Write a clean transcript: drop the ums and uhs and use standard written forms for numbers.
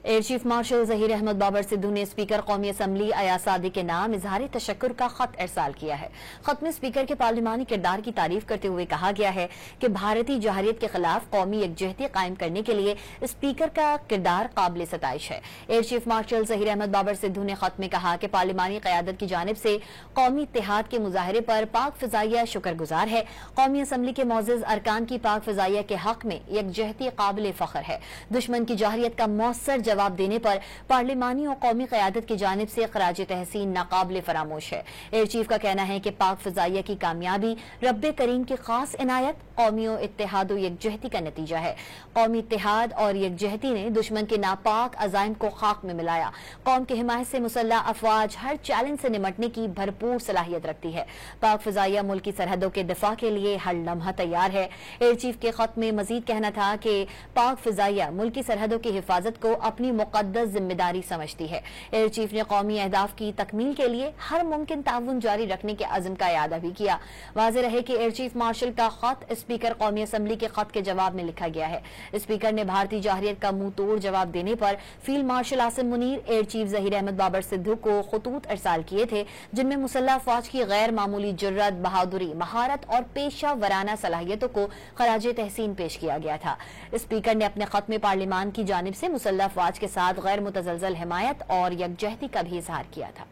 Year chief marshal Zaheer Ahmed Babar Sidhu نے speaker قومی assembly Ayaz Sadiq کے نام اظہار تشکر کا خط ارسال کیا ہے۔ خط میں اسپیکر کے پارلیمانی کردار کی تعریف کرتے ہوئے کہا گیا ہے کہ بھارتی جارحیت کے خلاف قومی یکجہتی قائم کرنے کے لیے اسپیکر کا کردار قابل ستائش ہے۔ Air chief marshal Zaheer Ahmed Babar Sidhu نے خط میں کہا کہ پارلیمانی قیادت کی جانب سے قومی اتحاد کے مظاہرے پر پاک فضائیہ شکر گزار ہے۔ قومی اسمبلی کے معزز ارکان کی پاک فضائیہ کے حق میں یکجہتی قابل فخر ہے۔ دشمن کی جارحیت کا مؤثر جواب دینے پر پارلیمانی اور قومی قیادت کی جانب سے خراج تحسین ناقابل فراموش ہے۔ ایئر چیف کا کہنا ہے کہ پاک فضائیہ کی کامیابی رب کریم کی خاص عنایت، قومی اتحاد و یکجہتی کا نتیجہ ہے۔ قومی اتحاد اور یکجہتی نے دشمن کے ناپاک عزائم کو خاک میں ملایا۔ قوم کی حمایت سے مسلح افواج ہر چیلنج سے نمٹنے کی بھرپور صلاحیت رکھتی ہے۔ پاک فضائیہ ملک کی سرحدوں کے دفاع کے لیے ہر لمحہ تیار ہے۔ ایئر چیف کے خط میں مزید کہنا تھا کہ پاک فضائیہ ملک کی سرحدوں کی حفاظت کو اپنی مقدس ذمہ داری سمجھتی ہے۔ ایئر چیف نے قومی اہداف کی تکمیل کے لیے ہر ممکن تعاون جاری رکھنے کے عزم کا اعادہ بھی کیا۔ واضح رہے کہ ایئر چیف مارشل کا خط اسپیکر قومی اسمبلی کے خط کے جواب میں لکھا گیا ہے۔ اسپیکر نے بھارتی جارحیت کا منہ توڑ جواب دینے پر field marshal Asim Munir, air chief Zaheer Ahmed Babar Sidhu کو خطوط ارسال کیے تھے جن میں مسلح افواج کی غیر معمولی جرات، بہادری، مہارت اور پیشہ ورانہ صلاحیتوں کو خراج تحسین پیش کیا گیا تھا۔ اسپیکر نے اپنے خط میں پارلیمان کی جانب سے مسلح افواج کے ساتھ غیر متزلزل حمایت اور یکجہتی کا بھی اظہار کیا تھا۔